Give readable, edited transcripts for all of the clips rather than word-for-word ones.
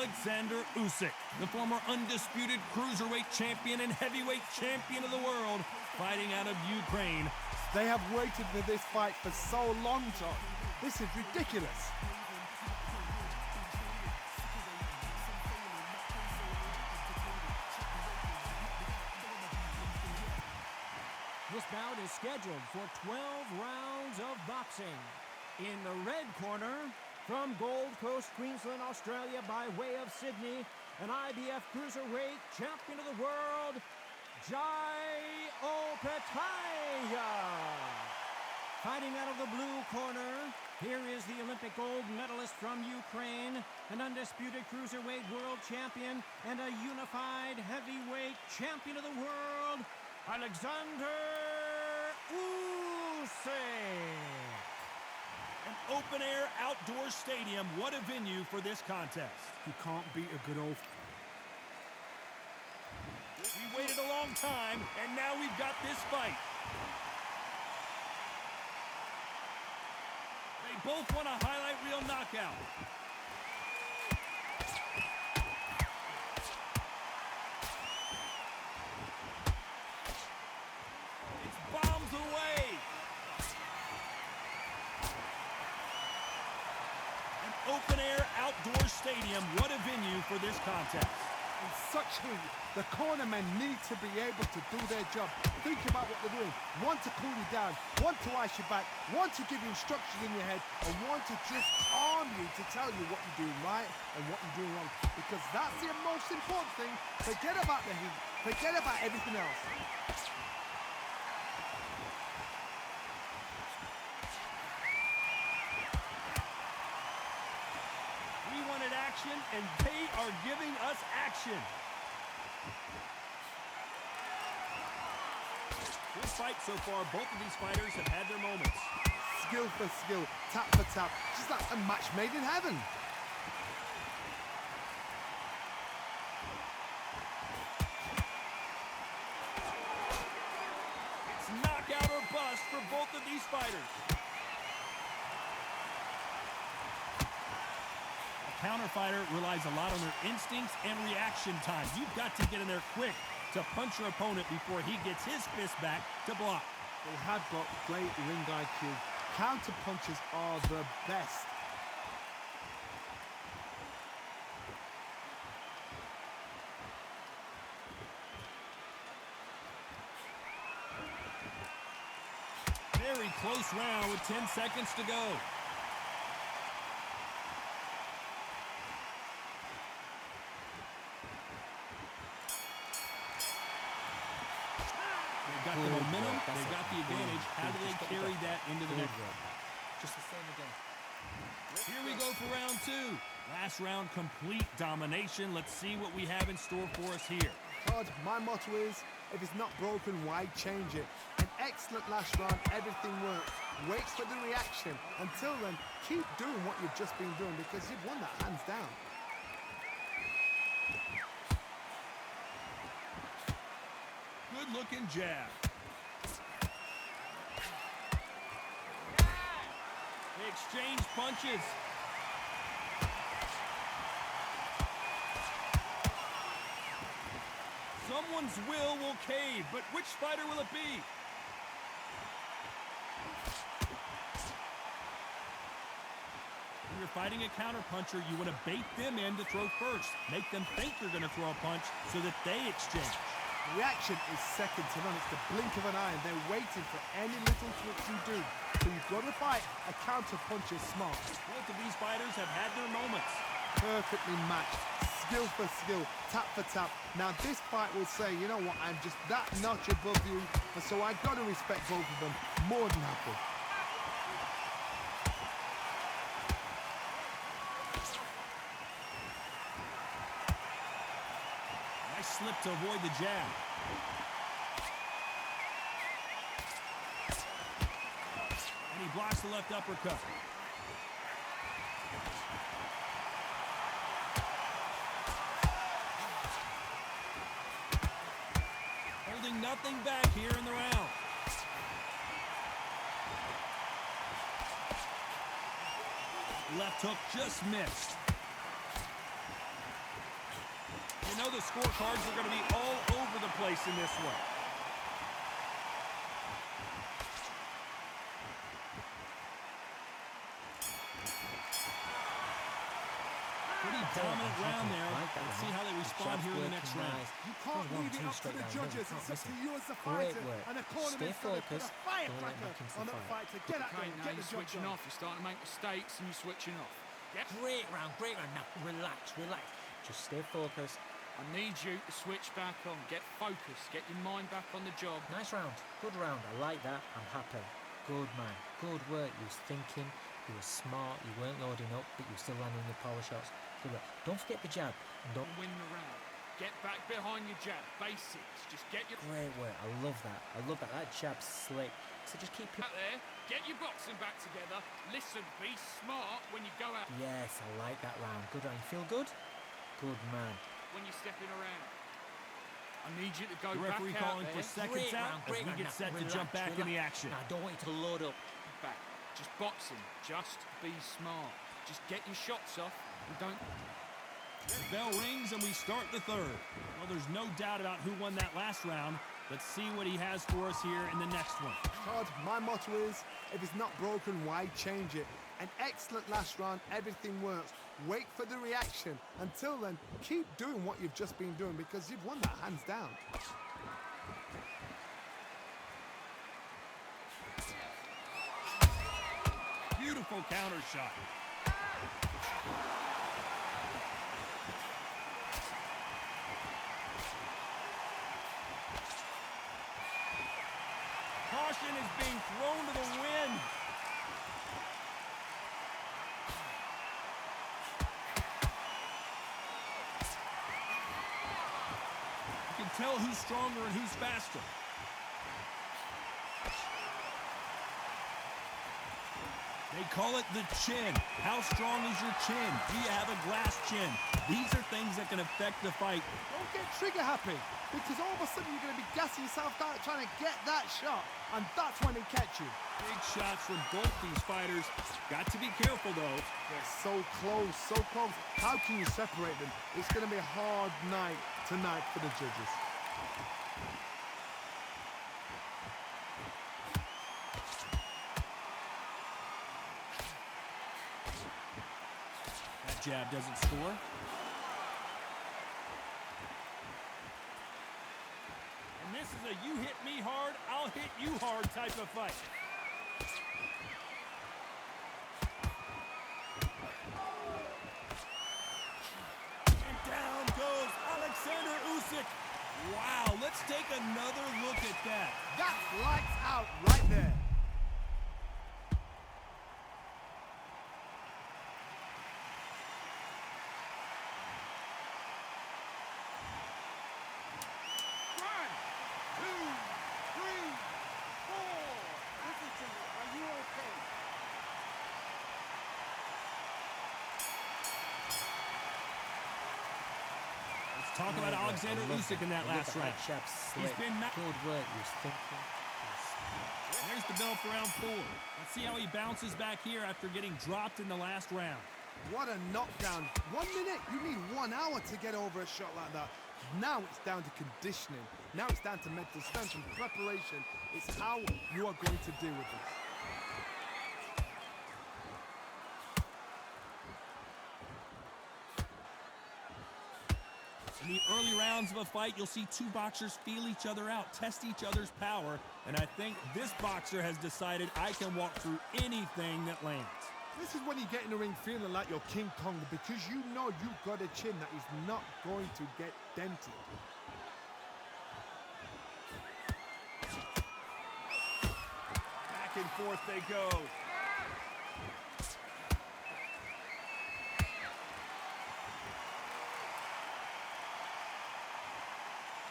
Oleksandr Usyk, the former undisputed cruiserweight champion and heavyweight champion of the world, fighting out of Ukraine. They have waited for this fight for so long, John. This is ridiculous. This bout is scheduled for 12 rounds of boxing. In the red corner, from Gold Coast, Queensland, Australia, by way of Sydney, an IBF Cruiserweight Champion of the World, Opetaia. Fighting out of the blue corner, here is the Olympic gold medalist from Ukraine, an undisputed Cruiserweight World Champion, and a unified heavyweight champion of the world, Oleksandr Usyk. An open-air outdoor stadium. What a venue for this contest. You can't beat a good old... We waited a long time, and now we've got this fight. They both want a highlight reel knockout. It's bombs away. An open-air outdoor stadium. What a venue for this contest. In such heat, the cornermen need to be able to do their job. Think about what they're doing. One to cool you down, one to ice you back, one to give you instructions in your head, and one to just calm you to tell you what you're doing right and what you're doing wrong. Because that's the most important thing. Forget about the heat. Forget about everything else. We wanted action, and they are giving us action. This fight so far, both of these fighters have had their moments. Skill for skill, tap for tap, just like a match made in heaven. It's knockout or bust for both of these fighters. A counter fighter relies a lot on their instincts and reaction time. You've got to get in there quick to punch your opponent before he gets his fist back to block. They have got great ring IQ. Counter punches are the best. Very close round with 10 seconds to go. They've got the momentum, they've got the advantage. How do they carry that into the next round? Just the same again. Here we go for round two. Last round, complete domination. Let's see what we have in store for us here. Todd, my motto is, if it's not broken, why change it? An excellent last round, everything works. Wait for the reaction. Until then, keep doing what you've just been doing because you've won that hands down. Good looking jab. They exchange punches. Someone's will cave, but which fighter will it be? When you're fighting a counterpuncher, you want to bait them in to throw first. Make them think you're going to throw a punch so that they exchange. Reaction is second to none. It's the blink of an eye, and they're waiting for any little tricks you do. So you've got to fight a counter-puncher smart. Both of these fighters have had their moments. Perfectly matched. Skill for skill, tap for tap. Now this fight will say, you know what, I'm just that notch above you, and so I've got to respect both of them more than happy. Nice slip to avoid the jab. And he blocks the left uppercut. Holding nothing back here in the round. Left hook just missed. You know the scorecards are going to be all over the place in this one. Pretty dominant round there. Let's see how they respond here in the next round. You can't leave it up to the judges. It's up to you as the fighter. And the cornerman's got to put a firecracker on that fight to get at them, get the job switching done. off. You're starting to make mistakes and you're switching off. Great round, great round. Now, relax, relax. Just stay focused. I need you to switch back on. Get focused. Get your mind back on the job. Nice round. Good round. I like that. I'm happy. Good man. Good work. You was thinking. You were smart. You weren't loading up, but you were still landing your power shots. Good work. Don't forget the jab. And don't Win the round. Get back behind your jab. Basics. Just get your... Great work. I love that. I love that. That jab's slick. So just keep it. out there. Get your boxing back together. Listen, be smart when you go out. Yes, I like that round. Good round. You feel good? Good man. When you're stepping around. I need you to go The back referee out calling there. for seconds Great out round, as great we round. get Now, set to relax, jump back in the action. Now, I don't want you to load up. Back. Just boxing. Just be smart. Just get your shots off and don't... The bell rings and we start the third. Well, there's no doubt about who won that last round. Let's see what he has for us here in the next one. Todd, my motto is, if it's not broken, why change it? An excellent last round, everything works. Wait for the reaction. Until then, keep doing what you've just been doing because you've won that hands down. Beautiful counter shot. Caution is being thrown to the wind. You can tell who's stronger and who's faster. They call it the chin. How strong is your chin? Do you have a glass chin? These are things that can affect the fight. Don't get trigger happy because all of a sudden you're going to be gassing yourself out trying to get that shot and that's when they catch you. Big shots from both these fighters. Got to be careful, though. They're so close, so close. How can you separate them? It's going to be a hard night tonight for the judges. That jab doesn't score. And this is a you hit me hard, I'll hit you hard type of fight. And down goes Oleksandr Usyk. Wow, let's take another look at that. That's lights out right there. One, two, three, four. Listen to me. Are you okay? Let's talk about Oleksandr Usyk in that last round. Jab's He's slick. been Good work. You was thinking. There's the bell for round 4. Let's see how he bounces back here after getting dropped in the last round. What a knockdown. 1 minute. You need 1 hour to get over a shot like that. Now it's down to conditioning. Now it's down to mental strength and preparation. It's how you are going to deal with this. In the early rounds of a fight, you'll see two boxers feel each other out, test each other's power, and I think this boxer has decided I can walk through anything that lands. This is when you get in the ring feeling like you're King Kong because you know you've got a chin that is not going to get dented. Back and forth they go.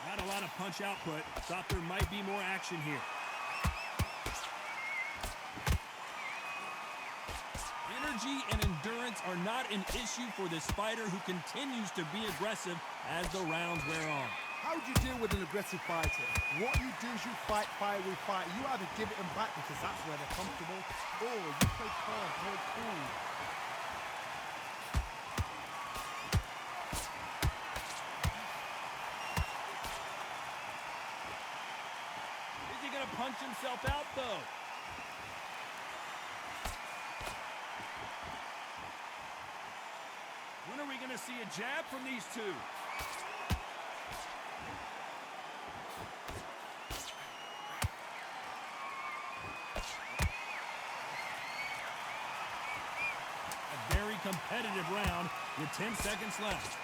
Not a lot of punch output. Thought there might be more action here. Energy and endurance are not an issue for this fighter who continues to be aggressive as the rounds wear on. How do you deal with an aggressive fighter? What you do is you fight fire with fire. You either give it them back because that's where they're comfortable, or you play calm, play cool. punch himself out, though. When are we going to see a jab from these two? A very competitive round with 10 seconds left.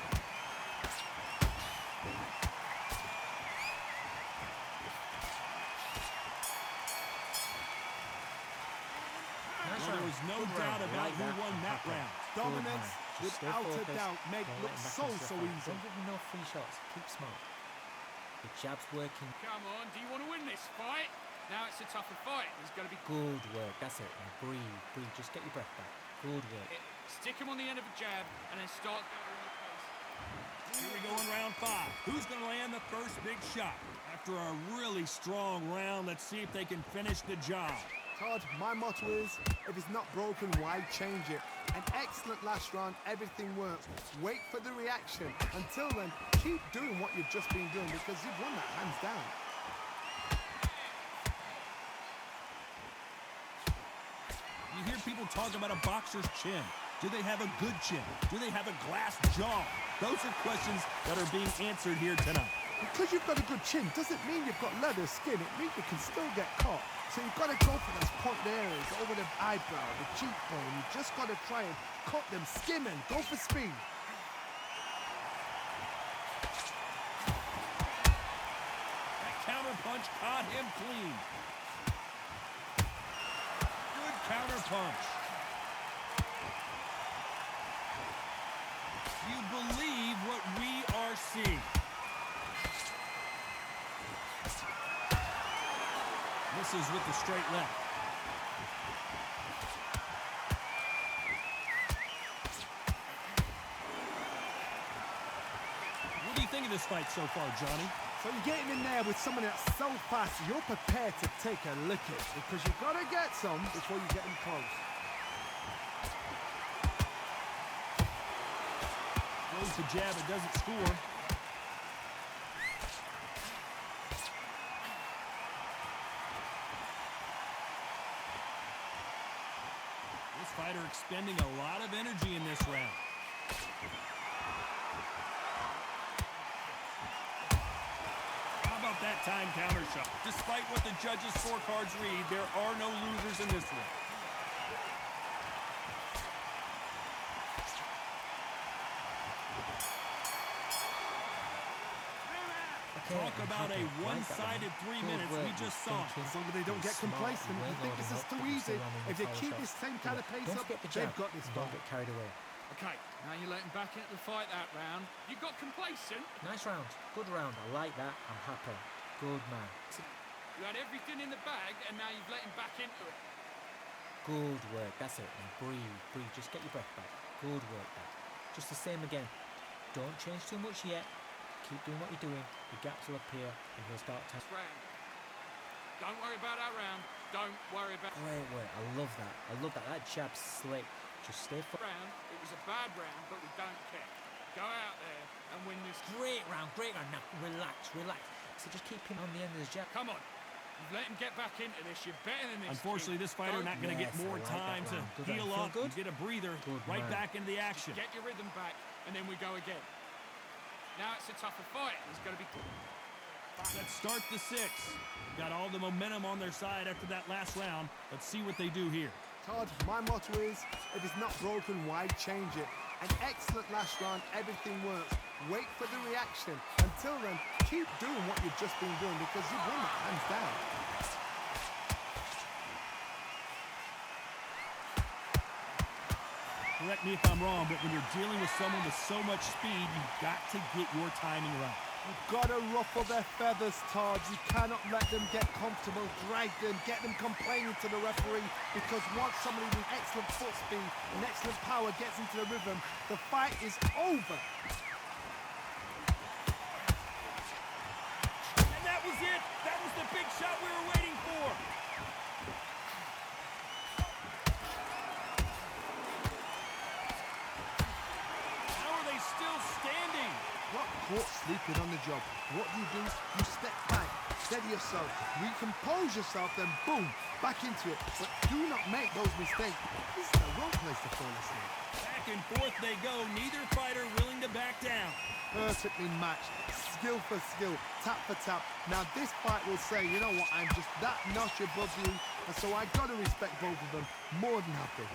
Well, there was no doubt about who won that round. Dominance, Just stay without a focused. doubt, make Don't look let him back so, into the so fight. easy. Don't give him no free shots. Keep smart. The jab's working. Come on, do you want to win this fight? Now it's a tougher fight. There's got to be... Good work. That's it. Now breathe. Breathe. Just get your breath back. Good work. Stick him on the end of a jab and then start gathering the pace. Here we go in round 5. Who's going to land the first big shot? After a really strong round, let's see if they can finish the job. Todd, my motto is, if it's not broken, why change it? An excellent last round, everything works. Wait for the reaction. Until then, keep doing what you've just been doing because you've won that hands down. You hear people talk about a boxer's chin. Do they have a good chin? Do they have a glass jaw? Those are questions that are being answered here tonight. Because you've got a good chin doesn't mean you've got leather skin. It means you can still get caught. So you've got to go for those pointed areas, over the eyebrow, the cheekbone. You've just got to try and cut them, skim them, go for speed. That counter punch caught him clean. Good counter punch. You believe what we are seeing. Misses with the straight left. What do you think of this fight so far, Johnny? So you're getting in there with someone that's so fast, you're prepared to take a licking because you've got to get some before you get them close. Goes to jab, it doesn't score. This fighter expending a lot of energy in this round. How about that time counter shot? Despite what the judges' scorecards read, there are no losers in this one. Talk about a one-sided 3 minutes we just saw. As long as they don't get complacent, you think this is too easy. If they keep this same kind of pace up, they've got this Don't fight. get carried away. Okay, now you're letting back into the fight that round. You got complacent. Nice round. Good round. I like that. I'm happy. Good man. You had everything in the bag and now you've let him back into it. Good work. That's it. Now breathe. Breathe. Just get your breath back. Good work. That. Just the same again. Don't change too much yet. Keep doing what you're doing. The gaps will appear and he'll start to... Round. Don't worry about that round. Don't worry about... Great work. I love that. I love that. That jab's slick. Just stay for... Round. It was a bad round, but we don't care. Go out there and win this. Great round. Great round. Now relax. Relax. So just keep him on the end of the jab. Come on. You've let him get back into this. You're better than this. Unfortunately, this fighter not going to get Yes, more I like time that to round. Good heal round. up, Feel good? get a breather, Good right man. back into the action. Get your rhythm back, and then we go again. Now it's a tougher fight. There's got to be... Let's start the 6. Got all the momentum on their side after that last round. Let's see what they do here. Todd, my motto is, if it's not broken, why change it? An excellent last round, everything works. Wait for the reaction. Until then, keep doing what you've just been doing because you've won that hands down. Correct me if I'm wrong, but when you're dealing with someone with so much speed, you've got to get your timing right. You've got to ruffle their feathers, Todd. You cannot let them get comfortable, drag them, get them complaining to the referee, because once somebody with excellent foot speed and excellent power gets into the rhythm, the fight is over. And that was it. That was the big shot we were waiting for. How are they still standing? Got caught sleeping on the job. What do? You step back, steady yourself, recompose yourself, then boom, back into it. But do not make those mistakes. This is the wrong place to fall asleep. Back and forth they go, neither fighter willing to back down. Perfectly matched, skill for skill, tap for tap. Now this fight will say, you know what, I'm just that notch above you, and so I gotta respect both of them more than happy.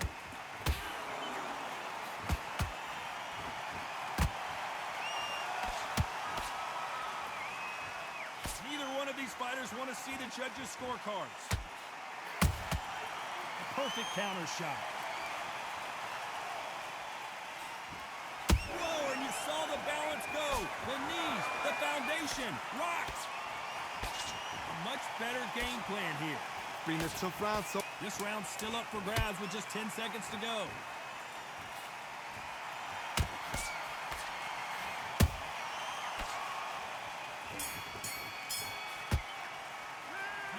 Neither one of these fighters want to see the judges' scorecards. A perfect counter shot. Whoa, and you saw the balance go. The knees, the foundation, rocks. A much better game plan here. Been a tough round, so This round's still up for grabs with just 10 seconds to go.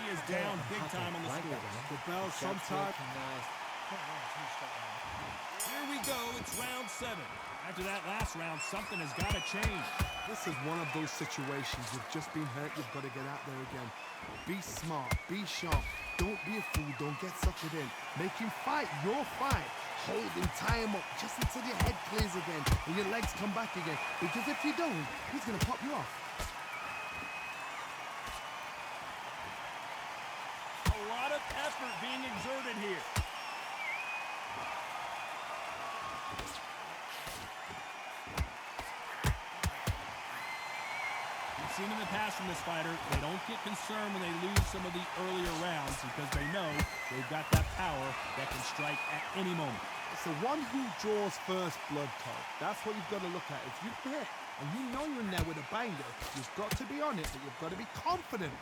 He is down big time on the score. the bell sometimes. Here we go, it's round 7. After that last round, something has got to change. This is one of those situations. You've just been hurt, you've got to get out there again. Be smart, be sharp. Don't be a fool, don't get suckered in. Make him fight your fight. Hold him, tie him up, just until your head clears again and your legs come back again. Because if you don't, he's going to pop you off. A lot of effort being exerted here. We've seen in the past from this fighter, they don't get concerned when they lose some of the earlier rounds because they know they've got that power that can strike at any moment. It's the one who draws first blood, Todd. That's what you've got to look at. If you're hit and you know you're in there with a banger, you've got to be on it, but you've got to be confident.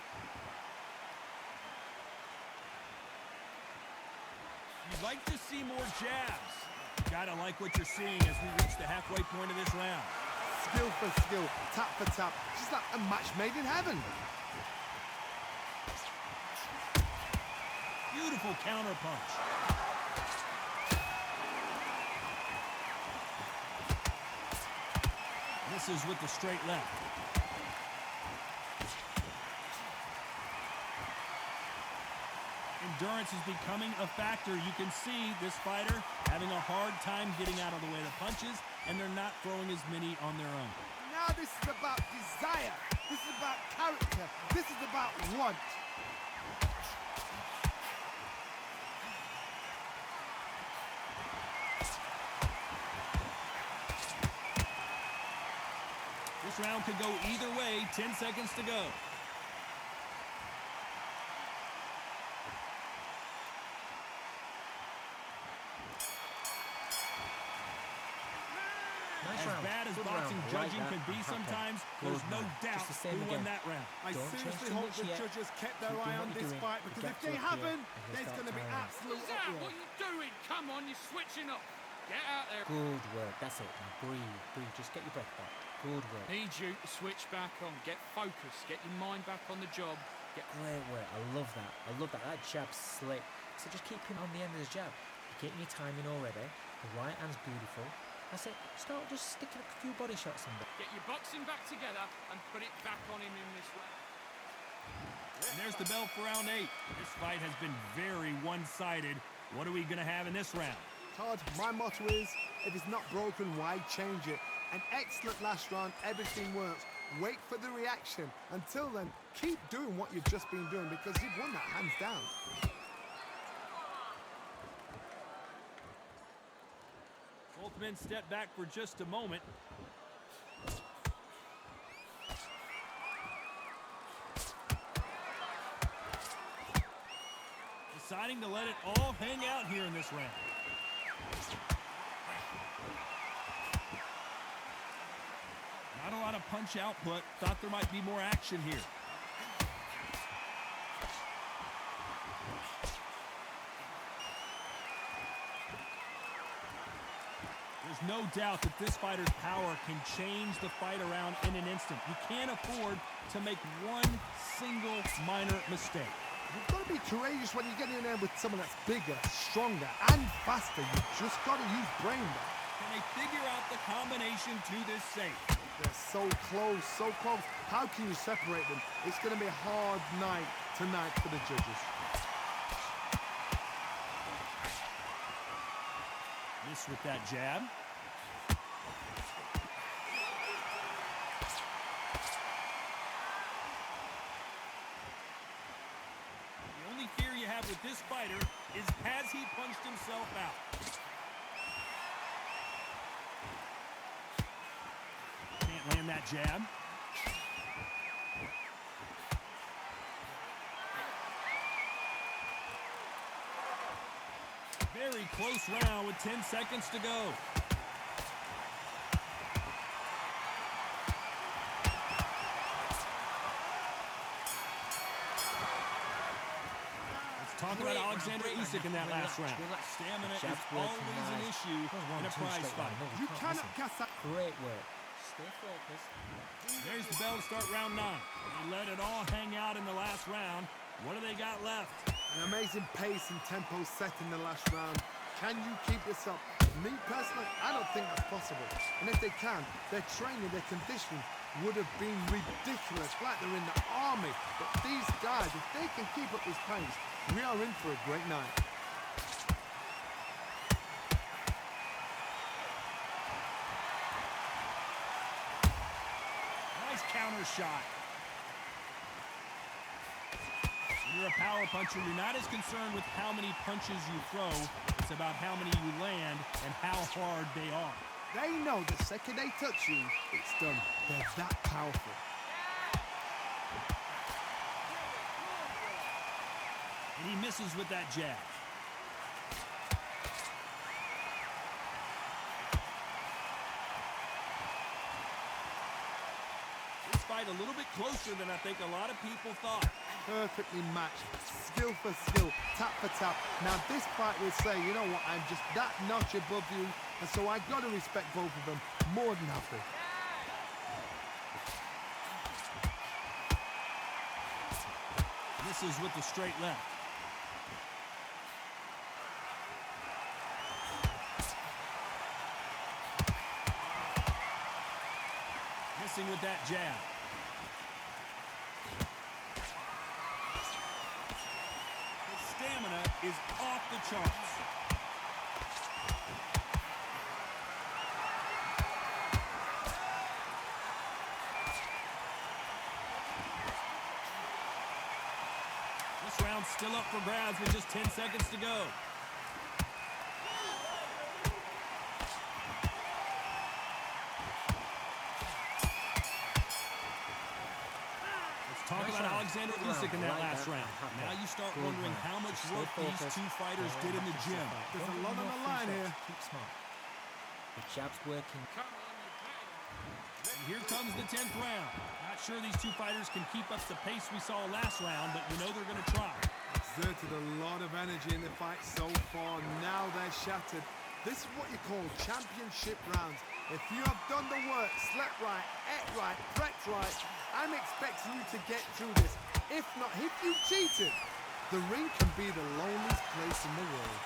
You'd like to see more jabs. Gotta like what you're seeing as we reach the halfway point of this round. Skill for skill, tap for tap, just like a match made in heaven. Beautiful counter punch. This is with the straight left. Endurance is becoming a factor. You can see this fighter having a hard time getting out of the way of the punches, and they're not throwing as many on their own. Now this is about desire. This is about character. This is about want. This round could go either way. 10 seconds to go. Nice As round. bad as Good boxing round. judging Like can be that. sometimes, Good there's no man. doubt Just the same who won again. that round. I Don't change seriously too hope much the yet. judges kept Keep their doing eye what on you're this doing. fight You because get if to they up here haven't, and he'll there's start going to be tiring. absolute Zach, uproar. what are you doing? Come on, you're switching up. Get out there. Good work. That's it. Now breathe. Breathe. Just get your breath back. Good work. Need you to switch back on. Get focused. Get your mind back on the job. Get Great work. I love that. I love that. That jab's slick. So just keep him on the end of his jab. You're getting your timing already. The right hand's beautiful. That's it. Start just sticking a few body shots in there. Get your boxing back together and put it back on him in this round. And there's the bell for round 8. This fight has been very one-sided. What are we going to have in this round? Todd, my motto is, if it's not broken, why change it? An excellent last round, everything works. Wait for the reaction. Until then, keep doing what you've just been doing because you've won that hands down. Both men step back for just a moment. Deciding to let it all hang out here in this round. Not a lot of punch output. Thought there might be more action here. There's no doubt that this fighter's power can change the fight around in an instant. You can't afford to make one single minor mistake. You've got to be courageous when you get in there with someone that's bigger, stronger, and faster. You've just got to use brain there. Can they figure out the combination to this safe? They're so close, so close. How can you separate them? It's going to be a hard night tonight for the judges. Miss with that jab. The only fear you have with this fighter is, has he punched himself out? Can't land that jab. Very close round with 10 seconds to go. Let's talk about Oleksandr Usyk in that last round. Stamina is always an issue in a prize fight. You cannot cast that. Great work. Stay focused. There's the bell to start round 9. They let it all hang out in the last round. What do they got left? An amazing pace and tempo set in the last round. Can you keep this up? Me personally, I don't think that's possible. And if they can, their training, their conditioning would have been ridiculous, like they're in the army. But these guys, if they can keep up this pace, we are in for a great night. Nice counter shot. When you're a power puncher, you're not as concerned with how many punches you throw. It's about how many you land and how hard they are. They know the second they touch you, it's done. They're that powerful. And he misses with that jab. This fight a little bit closer than I think a lot of people thought. Perfectly matched, skill for skill, tap for tap. Now this fight will say, you know what, I'm just that notch above you, and so I got to respect both of them more than happy. Misses with the straight left. Missing with that jab. Stamina is off the charts. This round's still up for grabs with just 10 seconds to go. Talk about Oleksandr Usyk in that last round. Now you start wondering how much work these two fighters did in the gym. There's a lot on the line here. Keep smart. The jab's working. And here comes the 10th round. Not sure these two fighters can keep up the pace we saw last round, but you know they're going to try. Exerted a lot of energy in the fight so far. Now they're shattered. This is what you call championship rounds. If you have done the work, slept right, ate right, prepped right, I'm expecting you to get through this. If not, if you cheated, the ring can be the loneliest place in the world.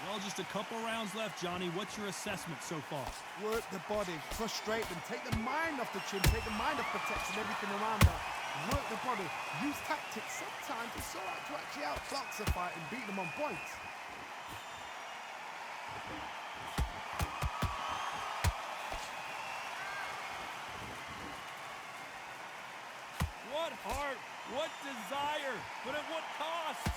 Well, just a couple rounds left, Johnny. What's your assessment so far? Work the body, frustrate them, take the mind off the chin, take the mind off protection, everything around that. Work the body, use tactics. Sometimes it's so hard to actually outbox a fight and beat them on points. What heart, what desire, but at what cost?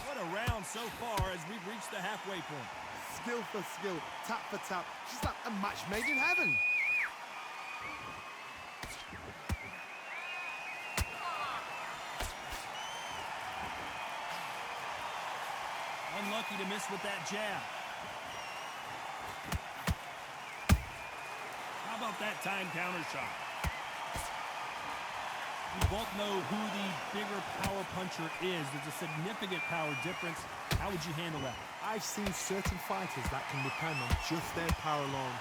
What a round so far as we've reached the halfway point. Skill for skill, tap for tap. She's like a match made in heaven. Unlucky to miss with that jab. How about that time counter shot? We both know who the bigger power puncher is. There's a significant power difference. How would you handle that? I've seen certain fighters that can depend on just their power alone.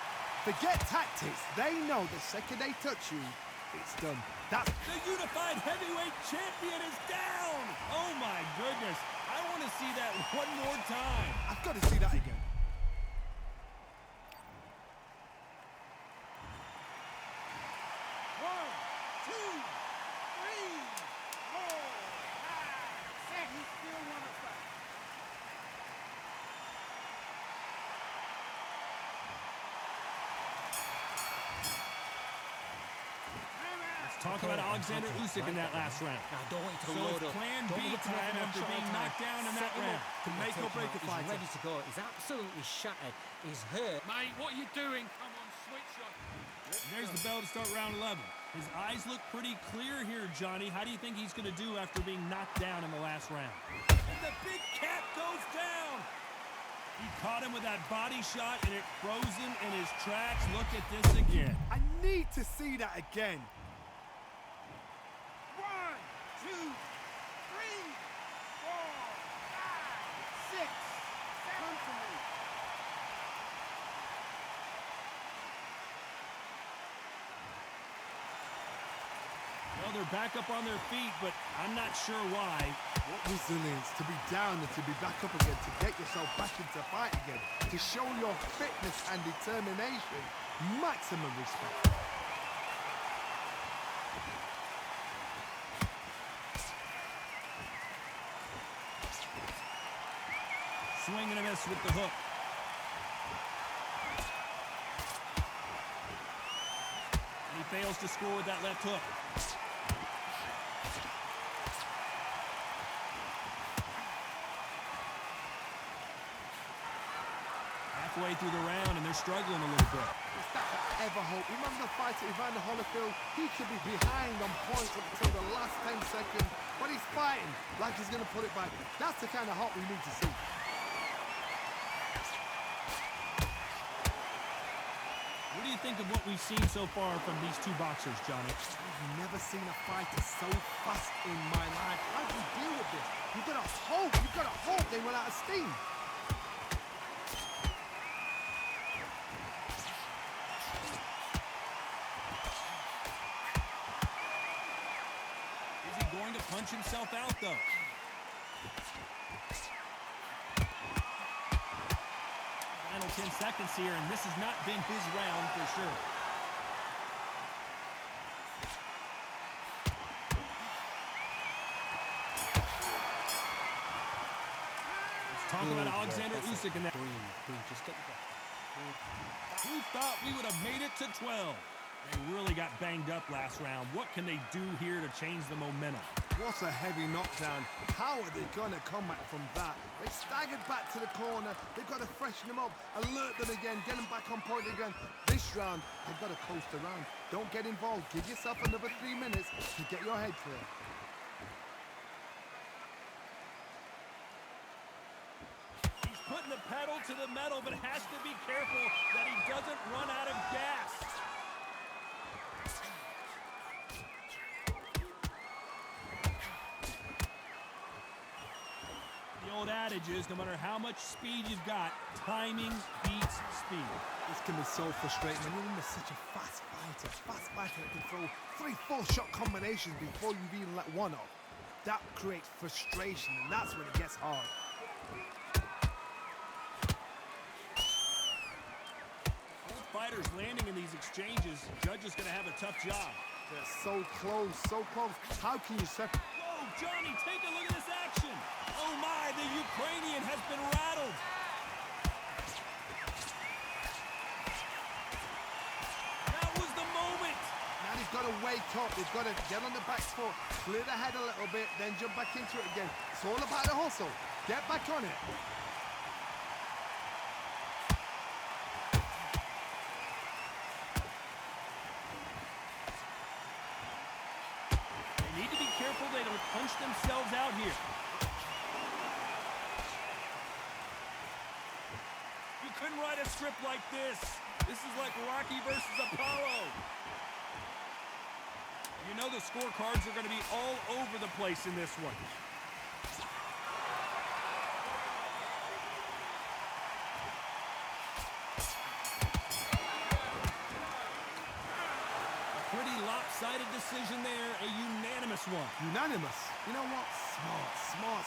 Forget tactics. They know the second they touch you, It's done. That's The unified heavyweight champion is down! Oh my goodness. I want to see that one more time. I've got to see that again. One, two, three, four, five, six. You still want to fight? Talk about Oleksandr Usyk in that last round. Now, I don't want you to So load it's up. plan Don't B look for time nothing after one shot being at a time. knocked down in that Set him round. up. To He'll make take or him break out. a fighter. He's ready to go. He's absolutely shattered. He's hurt. Mate, what are you doing? Come on, switch on. There's the bell to start round 11. His eyes look pretty clear here, Johnny. How do you think he's going to do after being knocked down in the last round? And the big cap goes down. He caught him with that body shot, and it froze him in his tracks. Look at this again. I need to see that again. One, two, three, four, five, six. Come to me. Well, they're back up on their feet, but I'm not sure why. What resilience to be down and to be back up again, to get yourself back into fight again, to show your fitness and determination. Maximum respect. Swing and a miss with the hook. And he fails to score with that left hook. Halfway through the round, and they're struggling a little bit. Is that ever hope? Remember the fight at Evander Holyfield? He could be behind on points up until the last 10 seconds, but he's fighting like he's going to put it back. That's the kind of hope we need to see. What do you think of what we've seen so far from these two boxers, Johnny? I've never seen a fighter so fast in my life. How do you deal with this? You've got to hope they run out of steam. Is he going to punch himself out, though? Final 10 seconds here, and this has not been his round for sure. Let's talk about Oleksandr Usyk in that. Breathe. Just get your breath. Who thought we would have made it to 12? They really got banged up last round. What can they do here to change the momentum? What a heavy knockdown. How are they going to come back from that? They staggered back to the corner. They've got to freshen them up, alert them again, get them back on point again. This round, they've got to coast around. Don't get involved. Give yourself another 3 minutes to get your head clear. He's putting the pedal to the metal, but has to be careful that he doesn't run out of gas. The old adage is, no matter how much speed you've got, timing beats speed. This can be so frustrating when you're in such a fast fighter that can throw 3-4 shot combinations before you've even let one off. That creates frustration, and that's when it gets hard. Both fighters landing in these exchanges. Judge is going to have a tough job. They're so close, so close. How can you separate? Whoa, Johnny, take a look at this action. Oh my, the Ukrainian has been rattled. That was the moment. Now they've got to wake up. They've got to get on the back foot, clear the head a little bit, then jump back into it again. It's all about the hustle. Get back on it. They need to be careful they don't punch themselves out here. You couldn't write a script like this. This is like Rocky versus Apollo. You know the scorecards are going to be all over the place in this one. A pretty lopsided Decided decision there, a unanimous one. Unanimous. You know what? Smart, smart.